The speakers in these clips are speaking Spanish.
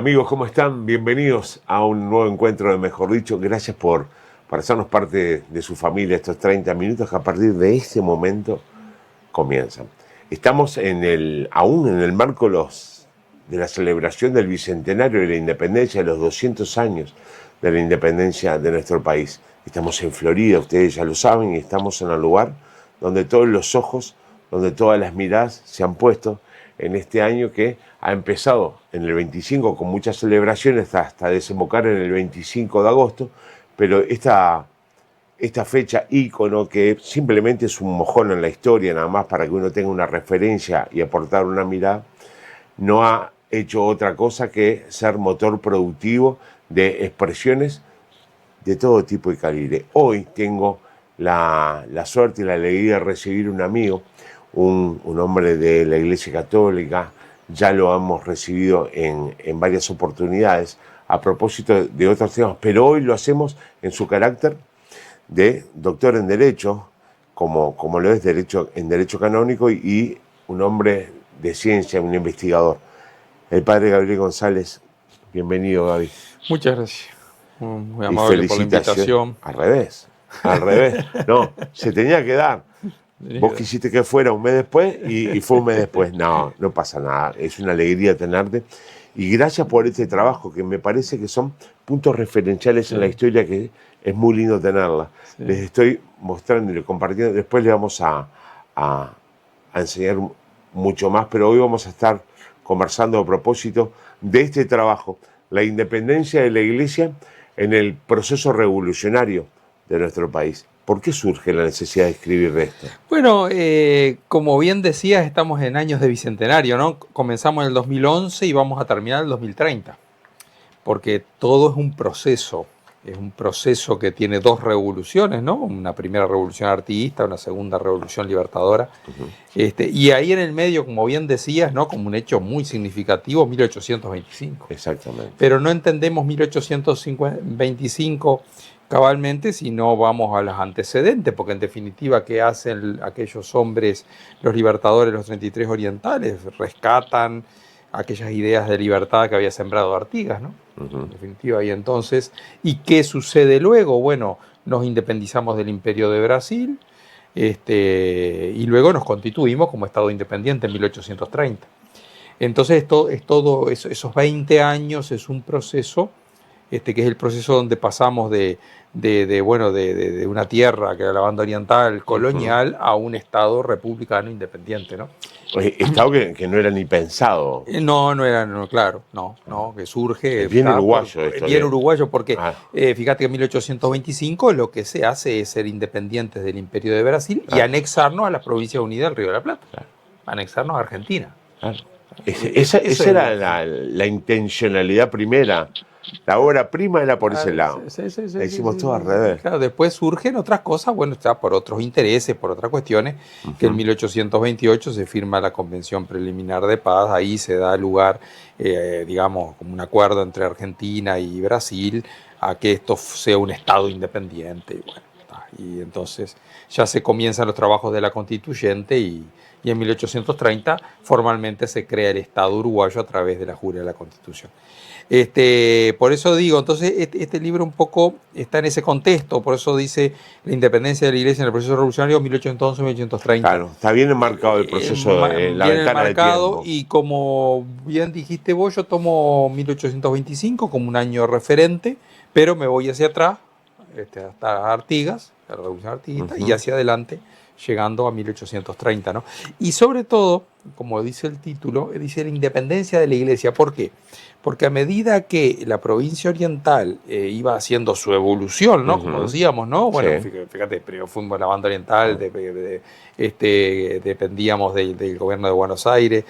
Amigos, ¿cómo están? Bienvenidos a un nuevo encuentro de Mejor Dicho. Gracias por hacernos parte de su familia estos 30 minutos que a partir de este momento comienzan. Estamos aún en el marco de la celebración del Bicentenario de la Independencia, de los 200 años de la independencia de nuestro país. Estamos en Florida, ustedes ya lo saben, y estamos en el lugar donde todos los ojos, donde todas las miradas se han puesto en este año que ha empezado en el 25 con muchas celebraciones hasta desembocar en el 25 de agosto, pero esta fecha ícono que simplemente es un mojón en la historia, nada más para que uno tenga una referencia y aportar una mirada, no ha hecho otra cosa que ser motor productivo de expresiones de todo tipo y calibre. Hoy tengo la suerte y la alegría de recibir un amigo, un hombre de la Iglesia Católica. Ya lo hemos recibido en varias oportunidades a propósito de otros temas, pero hoy lo hacemos en su carácter de doctor en Derecho, como lo es en Derecho Canónico, y un hombre de ciencia, un investigador. El padre Gabriel González. Bienvenido, Gaby. Muchas gracias. Muy amable por la invitación. Al revés. No, se tenía que dar. Vos quisiste que fuera un mes después y fue un mes después. No pasa nada. Es una alegría tenerte. Y gracias por este trabajo, que me parece que son puntos referenciales en la historia, que es muy lindo tenerla. Sí. Les estoy mostrando y compartiendo. Después les vamos a enseñar mucho más, pero hoy vamos a estar conversando a propósito de este trabajo, la independencia de la Iglesia en el proceso revolucionario de nuestro país. ¿Por qué surge la necesidad de escribir de esto? Bueno, como bien decías, estamos en años de bicentenario, ¿no? Comenzamos en el 2011 y vamos a terminar en el 2030, porque todo es un proceso que tiene dos revoluciones, ¿no? Una primera revolución artiguista, una segunda revolución libertadora. Y ahí en el medio, como bien decías, ¿no? Como un hecho muy significativo, 1825. Exactamente. Pero no entendemos 1825 cabalmente si no vamos a los antecedentes, porque en definitiva, ¿qué hacen aquellos hombres, los libertadores, los 33 orientales? Rescatan aquellas ideas de libertad que había sembrado Artigas, ¿no? En definitiva, y entonces, ¿y qué sucede luego? Bueno, nos independizamos del Imperio de Brasil, y luego nos constituimos como Estado independiente en 1830. Entonces, esos 20 años es un proceso, que es el proceso donde pasamos de una tierra que era la banda oriental colonial a un Estado republicano independiente, ¿no? Estado que no era ni pensado. No era, claro, que surge. Es bien uruguayo esto. Bien uruguayo, porque fíjate que en 1825 lo que se hace es ser independientes del Imperio de Brasil y anexarnos a las Provincias Unidas del Río de la Plata. Claro. Anexarnos a Argentina. Claro. Esa era la intencionalidad primera. La obra prima era por ese lado. La hicimos todo al revés. Claro, después surgen otras cosas, bueno, está por otros intereses, por otras cuestiones, que en 1828 se firma la Convención Preliminar de Paz, ahí se da lugar, digamos, como un acuerdo entre Argentina y Brasil, a que esto sea un Estado independiente. Y entonces ya se comienzan los trabajos de la Constituyente y en 1830 formalmente se crea el Estado uruguayo a través de la Jura de la Constitución. Por eso digo, entonces este libro un poco está en ese contexto, por eso dice la independencia de la Iglesia en el proceso revolucionario 1811-1830. Claro, está bien enmarcado el proceso de la ventana de tiempo. Y como bien dijiste vos, yo tomo 1825 como un año referente, pero me voy hacia atrás, hasta Artigas, la revolución artiguista, y hacia adelante, llegando a 1830, ¿no? Y sobre todo, como dice el título, dice la independencia de la Iglesia. ¿Por qué? Porque a medida que la provincia oriental iba haciendo su evolución, ¿no? Como decíamos, ¿no? Bueno, fíjate, primero fuimos la banda oriental, dependíamos del gobierno de Buenos Aires,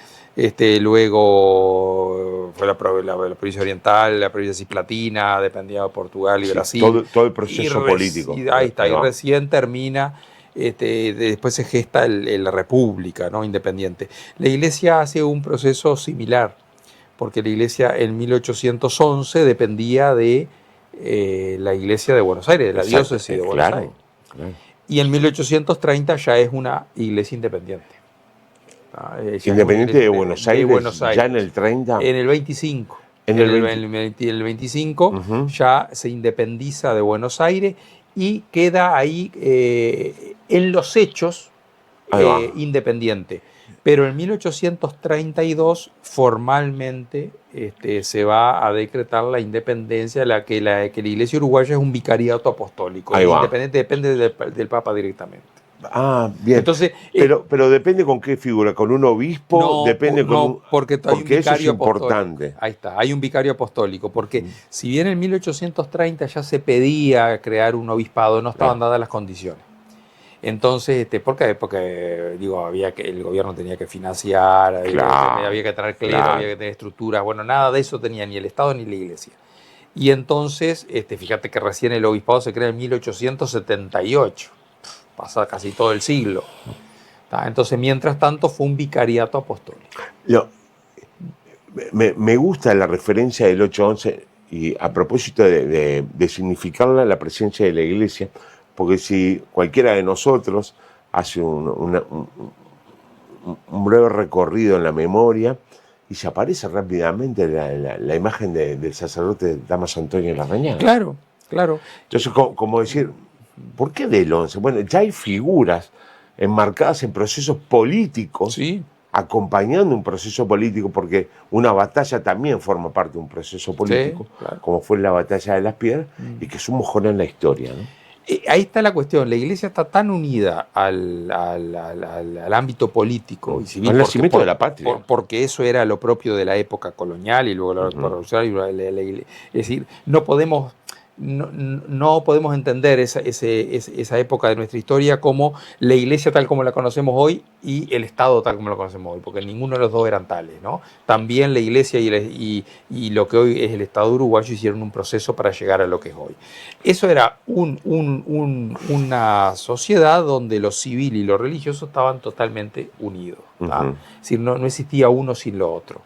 luego fue la provincia oriental, la provincia cisplatina, dependía de Portugal y Brasil. Todo el proceso político. Ahí está, y recién termina. Después se gesta la República, ¿no? Independiente. La Iglesia hace un proceso similar, porque la Iglesia en 1811 dependía de la Iglesia de Buenos Aires, de la diócesis de Buenos Aires. Claro. Y en 1830 ya es una Iglesia independiente. Independiente de Buenos Aires, ya en el 30. En el 25. En el 25 ya se independiza de Buenos Aires y queda ahí en los hechos independiente. Pero en 1832 formalmente se va a decretar la independencia, que la iglesia uruguaya es un vicariato apostólico. Independiente depende del Papa directamente. Ah, bien. Entonces, pero depende con qué figura, con un obispo, depende con un... porque hay un vicario eso es importante. Ahí está, hay un vicario apostólico, porque si bien en 1830 ya se pedía crear un obispado, no estaban dadas las condiciones. Entonces, ¿por qué? Porque digo, el gobierno tenía que financiar, había que traer clero, había que tener estructuras, bueno, nada de eso tenía ni el Estado ni la Iglesia. Y entonces, fíjate que recién el obispado se crea en 1878. Pasa casi todo el siglo. Entonces, mientras tanto, fue un vicariato apostólico. Me gusta la referencia del 811 y a propósito de significarla la presencia de la Iglesia, porque si cualquiera de nosotros hace un breve recorrido en la memoria y se aparece rápidamente la imagen del sacerdote Damaso Antonio Larrañaga. Claro. Entonces, como decir... ¿Por qué del 11? Bueno, ya hay figuras enmarcadas en procesos políticos, acompañando un proceso político, porque una batalla también forma parte de un proceso político, como fue la batalla de las Piedras, y que es un mojón en la historia, ¿no? Ahí está la cuestión. La Iglesia está tan unida al ámbito político y civil, al nacimiento de la patria, porque eso era lo propio de la época colonial y luego la revolucionaria. Es decir, no podemos entender esa época de nuestra historia como la Iglesia tal como la conocemos hoy y el Estado tal como lo conocemos hoy, porque ninguno de los dos eran tales, ¿no? También la Iglesia y lo que hoy es el Estado uruguayo hicieron un proceso para llegar a lo que es hoy. Eso era una sociedad donde lo civil y lo religioso estaban totalmente unidos. Es decir, no existía uno sin lo otro.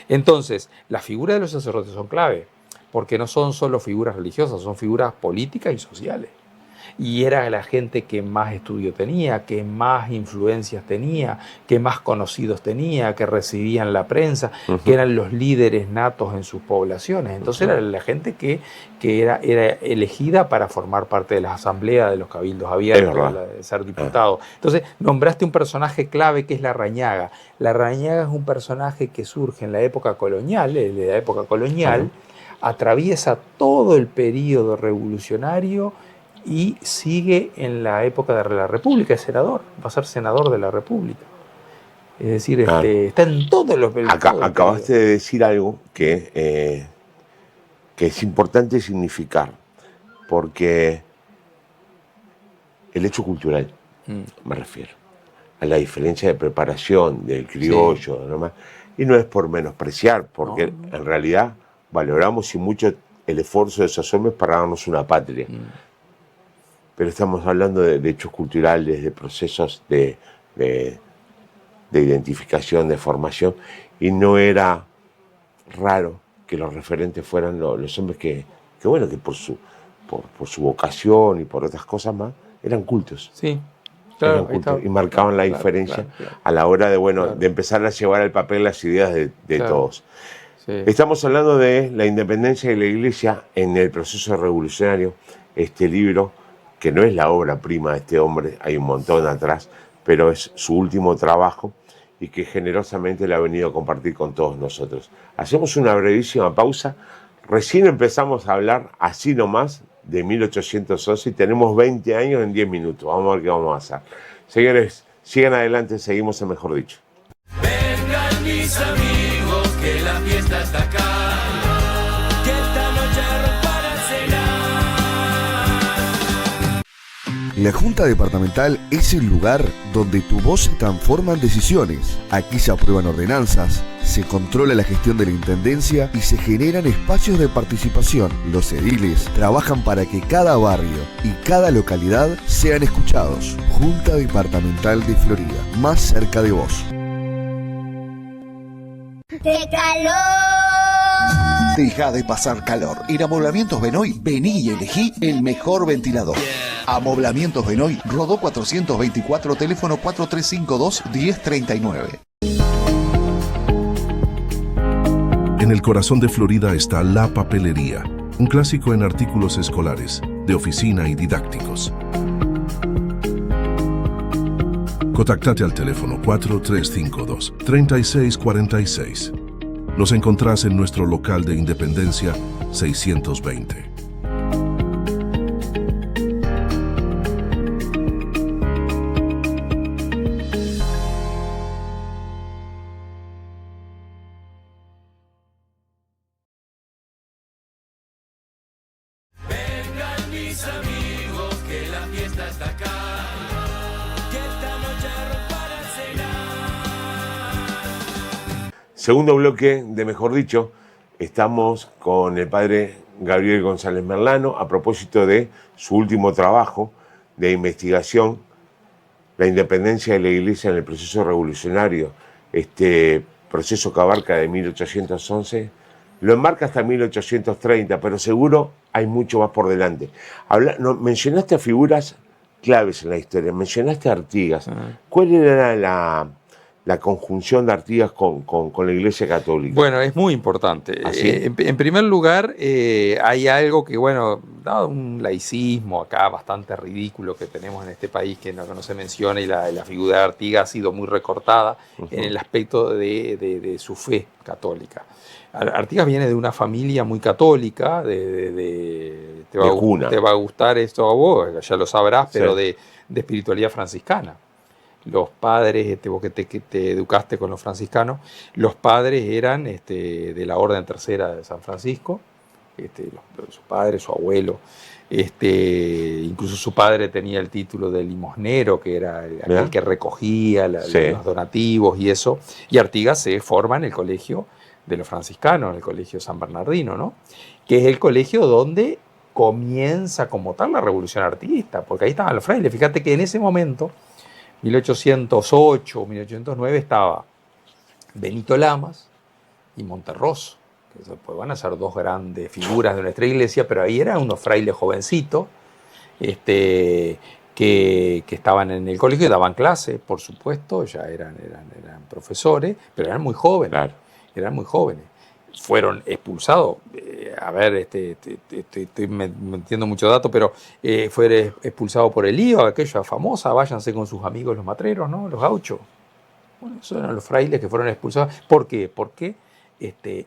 Entonces, las figuras de los sacerdotes son clave, porque no son solo figuras religiosas, son figuras políticas y sociales. Y era la gente que más estudio tenía, que más influencias tenía, que más conocidos tenía, que recibían la prensa, que eran los líderes natos en sus poblaciones. Entonces era la gente que era elegida para formar parte de las asambleas, de los cabildos abiertos, de ser diputado. Entonces nombraste un personaje clave que es Larrañaga. Larrañaga es un personaje que surge en la época colonial, atraviesa todo el periodo revolucionario y sigue en la época de la República, es senador, va a ser senador de la República. Es decir, está en todos los... Acabaste de decir algo que es importante significar, porque el hecho cultural, me refiero, a la diferencia de preparación del criollo, y no es por menospreciar, porque en realidad valoramos y mucho el esfuerzo de esos hombres para darnos una patria. Pero estamos hablando de hechos culturales, de procesos de identificación, de formación, y no era raro que los referentes fueran los hombres que por su vocación y por otras cosas más, eran cultos. Sí, claro. Eran cultos y marcaban la diferencia a la hora de empezar a llevar al papel las ideas de todos. Sí. Estamos hablando de la independencia de la Iglesia en el proceso revolucionario. Este libro, que no es la obra prima de este hombre, hay un montón atrás, pero es su último trabajo y que generosamente le ha venido a compartir con todos nosotros. Hacemos una brevísima pausa. Recién empezamos a hablar así nomás de 1811 y tenemos 20 años en 10 minutos. Vamos a ver qué vamos a hacer. Señores, sigan adelante, seguimos en Mejor Dicho. Vengan mis amigos, que la fiesta está acá. Que esta noche para cenar. La Junta Departamental es el lugar donde tu voz se transforma en decisiones. Aquí se aprueban ordenanzas, se controla la gestión de la Intendencia y se generan espacios de participación. Los ediles trabajan para que cada barrio y cada localidad sean escuchados. Junta Departamental de Florida, más cerca de vos. ¡Qué calor! Deja de pasar calor. En Amoblamientos Benoy, vení y elegí el mejor ventilador. Amoblamientos Benoy, Rodó 424, teléfono 4352-1039. En el corazón de Florida está La Papelería, un clásico en artículos escolares, de oficina y didácticos. Contactate al teléfono 4352-3646. Nos encontrás en nuestro local de Independencia 620. Vengan mis amigos, que la fiesta está acá. Que esta noche para cenar. Segundo bloque de Mejor Dicho, estamos con el padre Gabriel González Merlano a propósito de su último trabajo de investigación, la independencia de la Iglesia en el proceso revolucionario, este proceso que abarca de 1811, lo enmarca hasta 1830, pero seguro hay mucho más por delante. Mencionaste a figuras claves en la historia, mencionaste a Artigas. ¿Cuál era la conjunción de Artigas con la Iglesia Católica? Bueno, es muy importante. ¿Ah, sí? En primer lugar, hay algo que, bueno, dado un laicismo acá bastante ridículo que tenemos en este país, que no se menciona, y la figura de Artigas ha sido muy recortada en el aspecto de su fe católica. Artigas viene de una familia muy católica, te va a gustar esto a vos, ya lo sabrás, pero Sí. de espiritualidad franciscana. Los padres, vos que te educaste con los franciscanos, los padres eran de la Orden Tercera de San Francisco, su padre, su abuelo, incluso su padre tenía el título de limosnero, que era aquel que recogía Sí. los donativos y eso, y Artigas se forma en el colegio de los franciscanos, en el colegio San Bernardino, ¿no? Que es el colegio donde comienza como tal la revolución artiguista, porque ahí estaban los frailes. Fíjate que en ese momento, 1808, 1809, estaba Benito Lamas y Monterroso, que pues van a ser dos grandes figuras de nuestra iglesia, pero ahí eran unos frailes jovencitos que estaban en el colegio y daban clase, por supuesto, ya eran profesores, pero eran muy jóvenes. Claro. Eran muy jóvenes. Fueron expulsados, estoy metiendo mucho dato, pero fue expulsado por el lío, aquella famosa, váyanse con sus amigos los matreros, ¿no? Los gauchos. Bueno, esos eran los frailes que fueron expulsados. ¿Por qué? Porque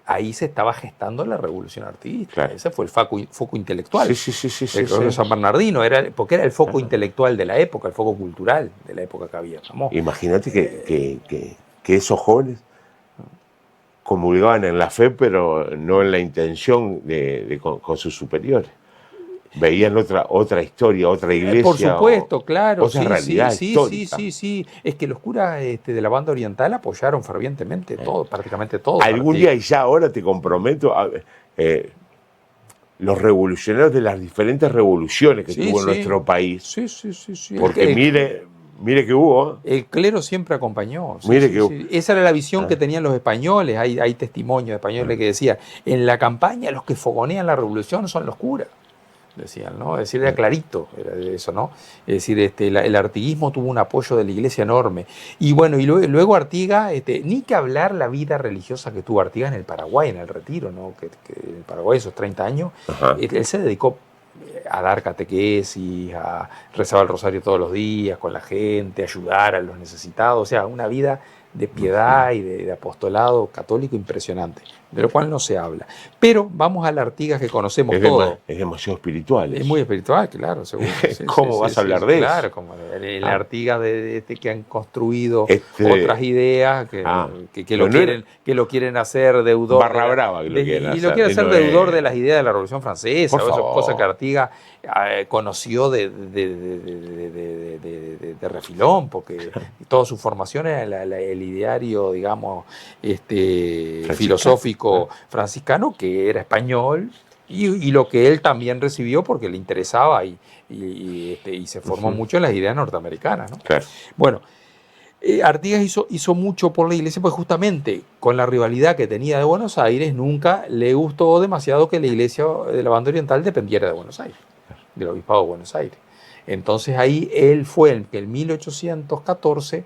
ahí se estaba gestando la revolución artiguista. Claro. Ese fue el foco intelectual. Sí. El colegio San Bernardino, porque era el foco intelectual de la época, el foco cultural de la época que había. Imagínate que esos jóvenes comulgaban en la fe, pero no en la intención con sus superiores. Veían otra historia, otra iglesia. Por supuesto, claro. Otra realidad histórica. Sí. Es que los curas de la banda oriental apoyaron fervientemente prácticamente todo. Algún día, y ya ahora te comprometo, los revolucionarios de las diferentes revoluciones que tuvo nuestro país. Sí. Porque mire que hubo. El clero siempre acompañó. Mire que hubo. Esa era la visión que tenían los españoles. Hay testimonios de españoles que decían, en la campaña los que fogonean la revolución son los curas. Decían, ¿no? Es decir, era clarito, era eso, ¿no? Es decir, el artiguismo tuvo un apoyo de la iglesia enorme. Y bueno, y luego Artigas, ni que hablar la vida religiosa que tuvo Artigas en el Paraguay, en el retiro, ¿no? Que en el Paraguay, esos 30 años, él se dedicó a dar catequesis, a rezar el rosario todos los días con la gente, a ayudar a los necesitados, o sea, una vida de piedad y de apostolado católico impresionante, de lo cual no se habla. Pero vamos a la Artigas que conocemos todo. Es demasiado espiritual. Es muy espiritual, claro, seguro. ¿Cómo vas a hablar de eso? Claro, como el Artigas que han construido otras ideas que lo quieren hacer deudor. Barra brava que lo quieren hacer. Y lo quieren hacer deudor de las ideas de la Revolución Francesa, o esas cosas que Artigas conoció de refilón, porque toda su formación era el ideario, digamos, filosófico franciscano, que era español, y lo que él también recibió porque le interesaba y se formó mucho en las ideas norteamericanas, ¿no? Claro. Bueno, Artigas hizo mucho por la iglesia, pues justamente con la rivalidad que tenía de Buenos Aires, nunca le gustó demasiado que la iglesia de la banda oriental dependiera de Buenos Aires, del obispado de Buenos Aires. Entonces ahí él fue el que en 1814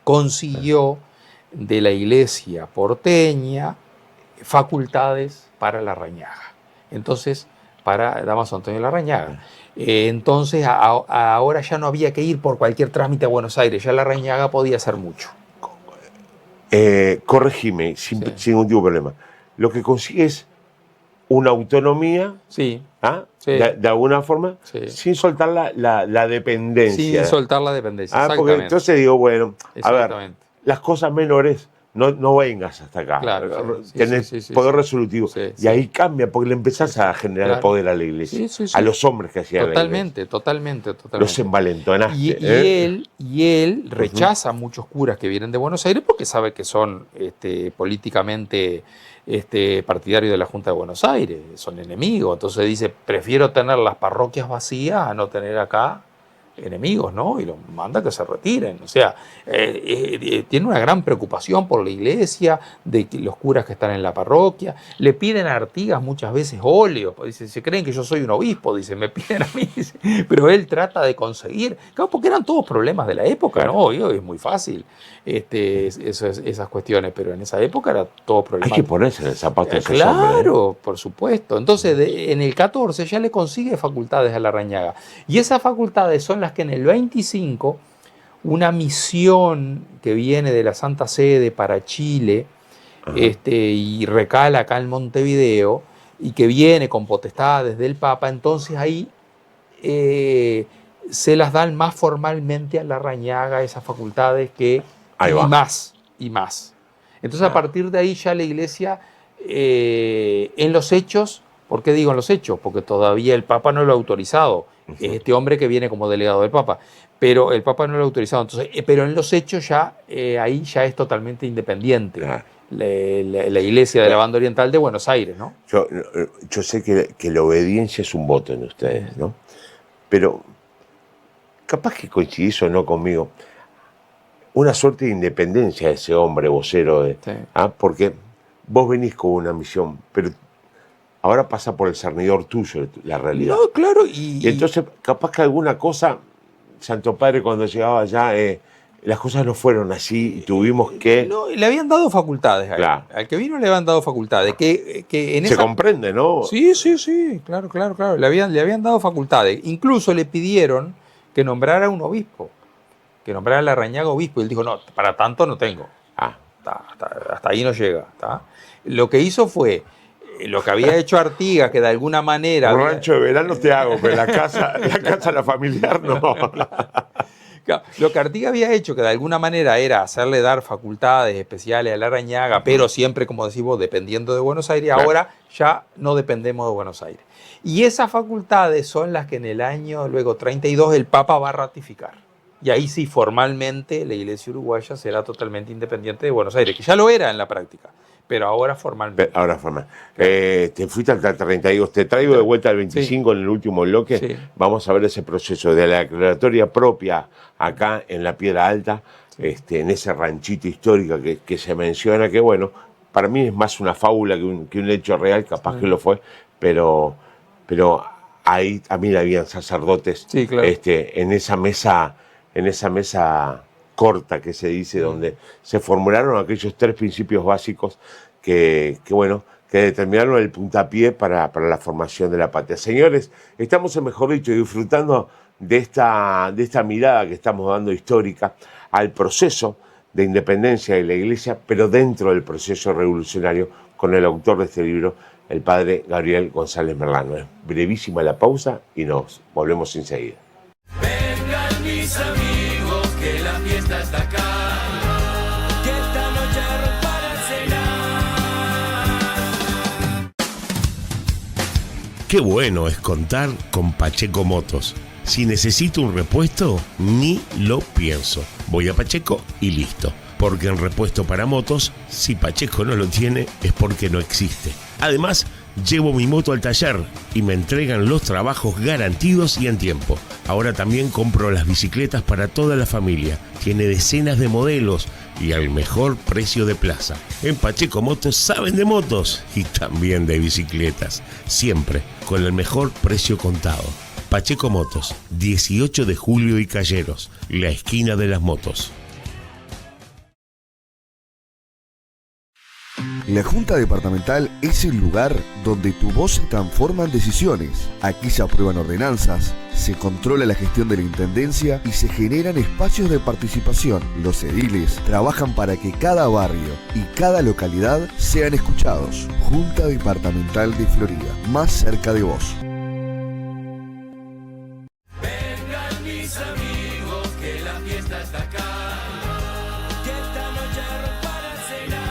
consiguió de la iglesia porteña facultades para Larrañaga. Entonces, para Dámaso Antonio Larrañaga. Entonces, ahora ya no había que ir por cualquier trámite a Buenos Aires, ya Larrañaga podía hacer mucho. Corregime, sin ningún tipo de problema. Lo que consigue es una autonomía, Sí. ¿ah? Sí. De alguna forma, Sí. sin soltar la dependencia. Sin soltar la dependencia, Porque exactamente. entonces digo, bueno, a ver, Exactamente. las cosas menores no vengas hasta acá. Claro, sí, Tenés sí, sí, poder sí. resolutivo. Sí, y sí. ahí cambia, porque le empezás a generar Claro. poder a la iglesia, Sí, sí, sí. a los hombres que hacían la iglesia. Totalmente. Los envalentonaste. Y él rechaza a muchos curas que vienen de Buenos Aires porque sabe que son políticamente partidarios de la Junta de Buenos Aires, son enemigos. Entonces dice, prefiero tener las parroquias vacías a no tener acá enemigos, ¿no? Y los manda que se retiren. O sea, tiene una gran preocupación por la iglesia, de que los curas que están en la parroquia. Le piden a Artigas muchas veces óleo. Dice, se creen que yo soy un obispo, dice, me piden a mí. Dice, pero él trata de conseguir, claro, porque eran todos problemas de la época, Claro. ¿no? Hoy es muy fácil esas cuestiones, pero en esa época era todo problema. Hay que ponerse en el zapato de esos hombres. Claro, por supuesto. Entonces, en el 14 ya le consigue facultades a Larrañaga. Y esas facultades son las que en el 25, una misión que viene de la Santa Sede para Chile, y recala acá en Montevideo, y que viene con potestades del Papa, entonces ahí se las dan más formalmente a Larrañaga esas facultades que Ahí va. y más. Entonces, a partir de ahí ya la iglesia, en los hechos, ¿por qué digo en los hechos? Porque todavía el Papa no lo ha autorizado, este hombre que viene como delegado del Papa, pero el Papa no lo ha autorizado. Entonces, pero en los hechos ya, ahí ya es totalmente independiente. Claro. La iglesia de la Banda Oriental de Buenos Aires, ¿no? Yo sé que la obediencia es un voto en ustedes, ¿no? Pero capaz que coincidís o no conmigo, una suerte de independencia de ese hombre vocero, porque vos venís con una misión, pero ahora pasa por el cernidor tuyo la realidad. No, claro. Y entonces, capaz que alguna cosa, Santo Padre, cuando llegaba allá, las cosas no fueron así y tuvimos que... No, le habían dado facultades a él. Claro. Al que vino le habían dado facultades. Que en Se esa... comprende, ¿no? Sí, claro. Le habían dado facultades. Incluso le pidieron que nombrara un obispo, que nombrara a Larrañaga obispo. Y él dijo, no, para tanto no tengo. Hasta ahí no llega. Lo que hizo fue, lo que había hecho Artigas, que de alguna manera... Un rancho de verano te hago, pero la casa la familiar no. Claro, lo que Artigas había hecho, que de alguna manera era hacerle dar facultades especiales a Larrañaga, pero siempre, como decimos, dependiendo de Buenos Aires, Claro. Ahora ya no dependemos de Buenos Aires. Y esas facultades son las que en el año luego 32 el Papa va a ratificar. Y ahí sí, formalmente, la Iglesia uruguaya será totalmente independiente de Buenos Aires, que ya lo era en la práctica, pero ahora formalmente. Ahora forma. Te fuiste al 32, te traigo de vuelta al 25 en el último bloque. Sí. Vamos a ver ese proceso de la declaratoria propia acá en la Piedra Alta, en ese ranchito histórico que se menciona, que bueno, para mí es más una fábula que un hecho real, capaz que lo fue, pero ahí también habían sacerdotes, Sí, claro. en esa mesa corta que se dice, donde se formularon aquellos 3 principios básicos que determinaron el puntapié para la formación de la patria. Señores, estamos, mejor dicho, disfrutando de esta mirada que estamos dando histórica al proceso de independencia de la Iglesia, pero dentro del proceso revolucionario, con el autor de este libro, el padre Gabriel González Merlano. Es brevísima la pausa y nos volvemos enseguida. Vengan mis amigos, que la fiesta está acá. Que esta noche para cenar. Qué bueno es contar con Pacheco Motos. Si necesito un repuesto, ni lo pienso. Voy a Pacheco y listo. Porque en repuesto para motos, si Pacheco no lo tiene, es porque no existe. Además, llevo mi moto al taller y me entregan los trabajos garantidos y en tiempo. Ahora también compro las bicicletas para toda la familia. Tiene decenas de modelos y al mejor precio de plaza. En Pacheco Motos saben de motos y también de bicicletas. Siempre con el mejor precio contado. Pacheco Motos, 18 de julio y Calleros, la esquina de las motos. La Junta Departamental es el lugar donde tu voz se transforma en decisiones. Aquí se aprueban ordenanzas, se controla la gestión de la Intendencia y se generan espacios de participación. Los ediles trabajan para que cada barrio y cada localidad sean escuchados. Junta Departamental de Florida, más cerca de vos. Vengan mis amigos, que la fiesta está acá. Que esta noche para cenar.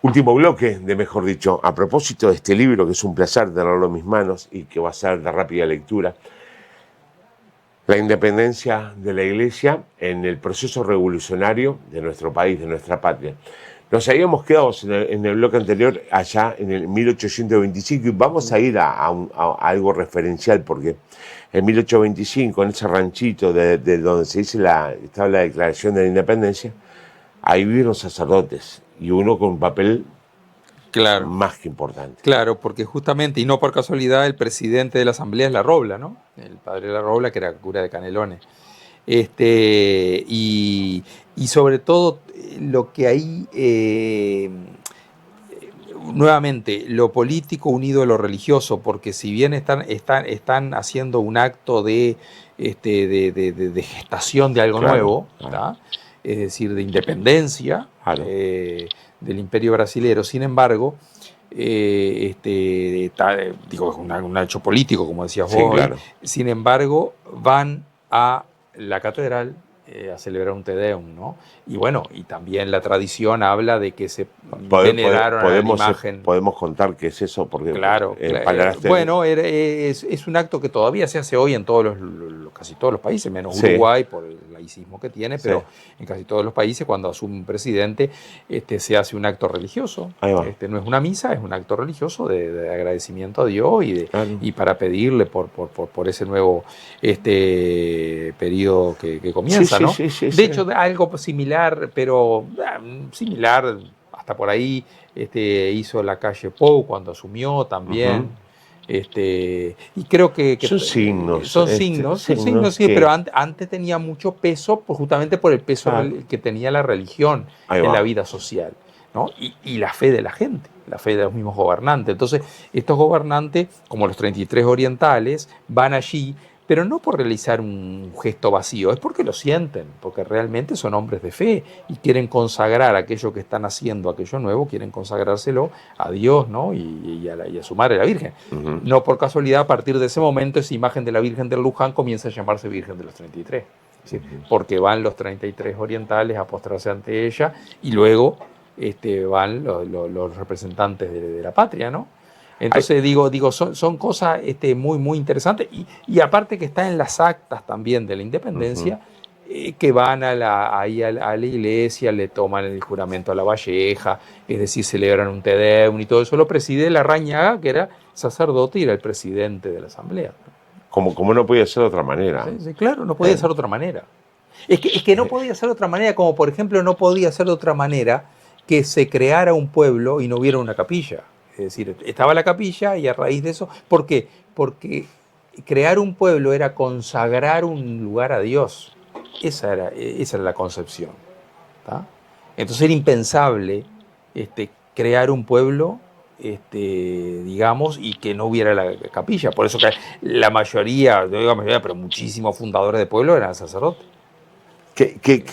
Último bloque, de mejor dicho, a propósito de este libro, que es un placer tenerlo en mis manos y que va a ser de rápida lectura. La independencia de la Iglesia en el proceso revolucionario de nuestro país, de nuestra patria. Nos habíamos quedado en el bloque anterior, allá en el 1825, y vamos a ir a algo referencial, porque en 1825, en ese ranchito de donde se dice estaba la Declaración de la Independencia, ahí vivieron sacerdotes, y uno con un papel Claro. más que importante. Claro, porque justamente, y no por casualidad, el presidente de la Asamblea es La Robla, ¿no? El padre de La Robla, que era cura de Canelones. Y sobre todo lo que ahí, nuevamente, lo político unido a lo religioso, porque si bien están haciendo un acto de gestación de algo Claro, nuevo, claro. ¿tá? Es decir, de independencia, Claro. del imperio brasilero. Sin embargo, digo, es un hecho político, como decías Sí, vos hoy. claro. Sin embargo, van a la catedral a celebrar un Te Deum, ¿no? Y bueno, y también la tradición habla de que se veneraron a la imagen. Podemos contar qué es eso, porque Claro, palabras bueno, es un acto que todavía se hace hoy en casi todos los países, menos Sí. Uruguay por el laicismo que tiene, pero Sí. en casi todos los países cuando asume un presidente se hace un acto religioso. Ahí va. No es una misa, es un acto religioso de agradecimiento a Dios Claro. y para pedirle por ese nuevo periodo que comienza, Sí, ¿no? sí, sí, de sí. hecho, algo similar, pero similar, hasta por ahí hizo la calle Pou cuando asumió también. Ujú. Y creo que Son signos, son signos, sí, que- pero antes tenía mucho peso, justamente por el peso Claro. que tenía la religión Ahí en va. la vida social, ¿no? Y la fe de la gente, la fe de los mismos gobernantes. Entonces, estos gobernantes, como los 33 orientales, van allí, pero no por realizar un gesto vacío, es porque lo sienten, porque realmente son hombres de fe y quieren consagrar aquello que están haciendo, aquello nuevo, quieren consagrárselo a Dios, ¿no? y a su madre, la Virgen. Ujú. No por casualidad, a partir de ese momento, esa imagen de la Virgen del Luján comienza a llamarse Virgen de los 33, ¿sí? Porque van los 33 orientales a postrarse ante ella y luego van los representantes de la patria, ¿no? Entonces digo son cosas muy, muy interesantes y aparte que está en las actas también de la independencia, que van ahí a la iglesia, le toman el juramento a la Valleja, es decir, celebran un Te Deum y todo eso. Lo preside Larrañaga, que era sacerdote y era el presidente de la asamblea. Como no podía ser de otra manera. Sí, claro, no podía ser de otra manera. Es que no podía ser de otra manera, como por ejemplo no podía ser de otra manera que se creara un pueblo y no hubiera una capilla. Es decir, estaba la capilla y a raíz de eso, ¿por qué? Porque crear un pueblo era consagrar un lugar a Dios. Esa era la concepción, ¿tá? Entonces era impensable crear un pueblo, digamos, y que no hubiera la capilla. Por eso que la mayoría, no digo la mayoría, pero muchísimos fundadores de pueblo eran sacerdotes.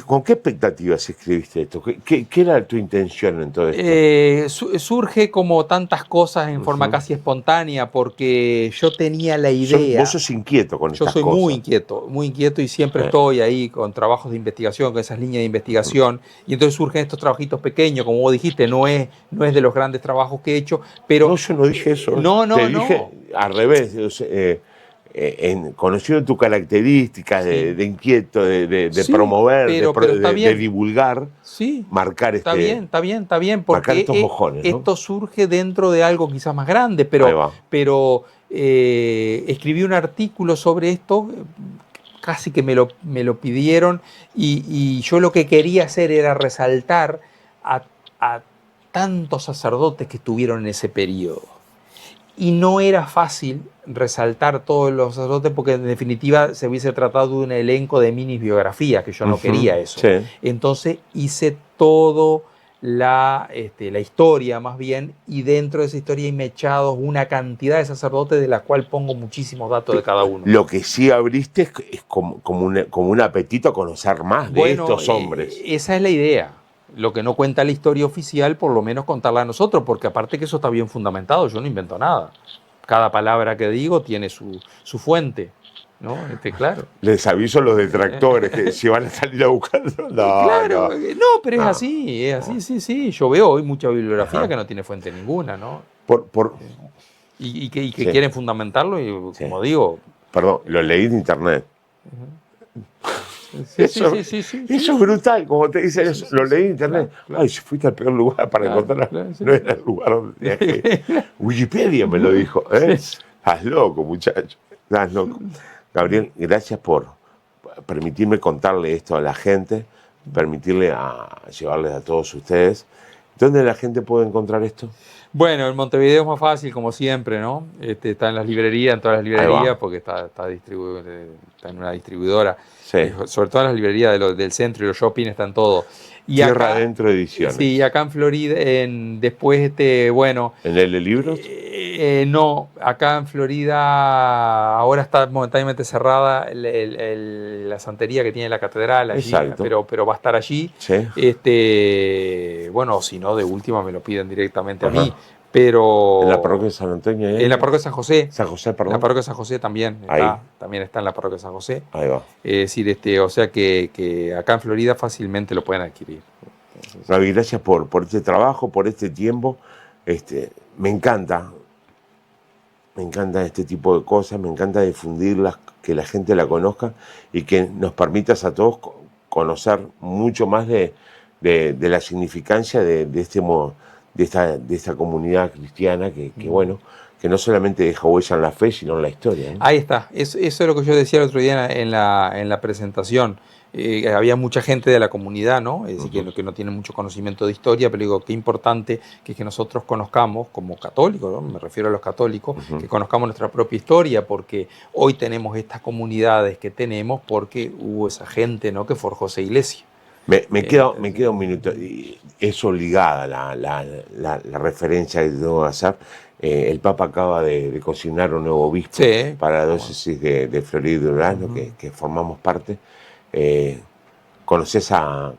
¿Con qué expectativas escribiste esto? ¿Qué era tu intención en todo esto? Surge como tantas cosas en forma casi espontánea, porque yo tenía la idea. Vos sos inquieto con Yo estas soy cosas. muy inquieto y siempre estoy ahí con trabajos de investigación, con esas líneas de investigación. Y entonces surgen estos trabajitos pequeños, como vos dijiste, no es de los grandes trabajos que he hecho, pero. No, yo no dije eso. No. Te dije al revés. Conociendo tus características de inquieto, de Sí, promover, pero está de bien. divulgar, Sí. marcar Está bien, porque marcar estos mojones, ¿no? esto surge dentro de algo quizás más grande, Ahí va. pero escribí un artículo sobre esto, casi que me lo pidieron, y yo lo que quería hacer era resaltar a tantos sacerdotes que estuvieron en ese periodo. Y no era fácil resaltar todos los sacerdotes porque en definitiva se hubiese tratado de un elenco de mini biografías, que yo no quería eso. Sí. Entonces hice todo la historia más bien, y dentro de esa historia he mechados una cantidad de sacerdotes de la cual pongo muchísimos datos de cada uno. Lo que sí abriste es como un apetito a conocer más de estos hombres. Esa es la idea. Lo que no cuenta la historia oficial, por lo menos contarla a nosotros, porque aparte que eso está bien fundamentado, yo no invento nada. Cada palabra que digo tiene su fuente, ¿no? Claro. Les aviso a los detractores que si van a salir a buscarlo. Claro, pero es así, sí. Yo veo hoy mucha bibliografía que no tiene fuente ninguna, ¿no? Y que quieren fundamentarlo y, como digo... Perdón, lo leí de internet. Eso es brutal, como te dicen, eso, lo leí en internet. Claro. Ay, si fuiste al peor lugar para encontrar, no era el lugar donde tenías que... Wikipedia me lo dijo. Estás loco, muchacho. Estás loco. Gabriel, gracias por permitirme contarle esto a la gente, permitirle llevarles a todos ustedes. ¿Dónde la gente puede encontrar esto? Bueno, en Montevideo es más fácil, como siempre, ¿no? Está en las librerías, en todas las librerías, porque está en una distribuidora. Sí. Sobre todo en las librerías del centro y los shopping están todo. Y Tierra acá, Adentro Ediciones. Sí, acá en Florida, después, bueno... ¿En el libros? No, acá en Florida ahora está momentáneamente cerrada la santería que tiene la catedral allí, pero va a estar allí. Sí. Bueno, si no, de última me lo piden directamente a mí. Pero ¿en la parroquia de San Antonio? En la parroquia de San José. San José, perdón. En la parroquia de San José también está en la parroquia de San José. Ahí va. Es decir, o sea que acá en Florida fácilmente lo pueden adquirir. Gaby, gracias por este trabajo, por este tiempo. Me encanta este tipo de cosas, me encanta difundirlas, que la gente la conozca y que nos permitas a todos conocer mucho más de la significancia de esta comunidad cristiana que bueno, que no solamente deja huella en la fe, sino en la historia, ¿eh? Ahí está, eso es lo que yo decía el otro día en la presentación. Había mucha gente de la comunidad, ¿no? Es decir, que no tiene mucho conocimiento de historia, pero digo, qué importante que nosotros conozcamos como católicos, ¿no? Me refiero a los católicos, que conozcamos nuestra propia historia, porque hoy tenemos estas comunidades que tenemos porque hubo esa gente, ¿no? Que forjó esa iglesia. Me queda un minuto. Es obligada la referencia que tengo que hacer. El Papa acaba de consignar un nuevo obispo para la diócesis de Florida y Durazno, que formamos parte. ¿Conoces a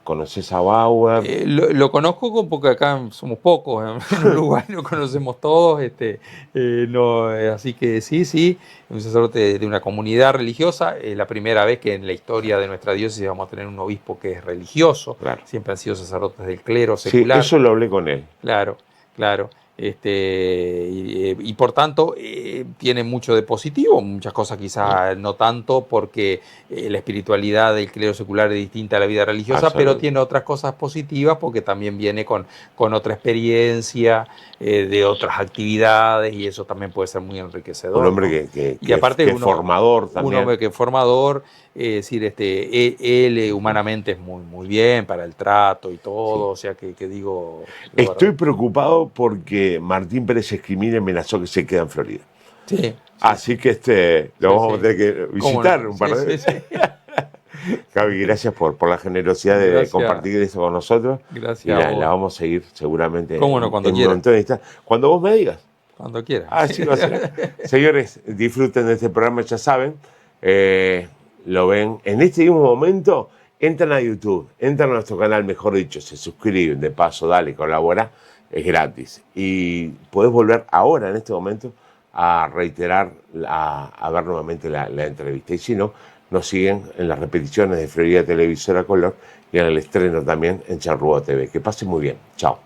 Bauer? Lo conozco porque acá somos pocos en Uruguay, lo conocemos todos, así que sí, un sacerdote de una comunidad religiosa. Es la primera vez que en la historia de nuestra diócesis vamos a tener un obispo que es religioso. Claro. Siempre han sido sacerdotes del clero secular. Sí, eso lo hablé con él. Claro. Y por tanto tiene mucho de positivo, muchas cosas quizás no tanto, porque la espiritualidad del clero secular es distinta a la vida religiosa, pero tiene otras cosas positivas porque también viene con otra experiencia de otras actividades, y eso también puede ser muy enriquecedor. Un hombre y aparte que es formador también. Un hombre que es formador, es decir, él humanamente es muy bien para el trato y todo, o sea que digo... Estoy preocupado porque Martín Pérez Esquimín amenazó que se queda en Florida. Sí. Así que lo vamos a tener que visitar un par de veces. Gaby, gracias por la generosidad de compartir esto con nosotros. Gracias. Y la vamos a seguir seguramente. ¿Cómo no? Cuando quieras. Cuando vos me digas. Cuando quieras. Así va a ser. Señores, disfruten de este programa, ya saben. Lo ven en este mismo momento. Entran a YouTube, entran a nuestro canal, mejor dicho, se suscriben, de paso, dale, colabora, es gratis. Y podés volver ahora, en este momento, a reiterar, a ver nuevamente la entrevista. Y si no, nos siguen en las repeticiones de Florida Televisora Color y en el estreno también en Charrúa TV. Que pasen muy bien. Chao.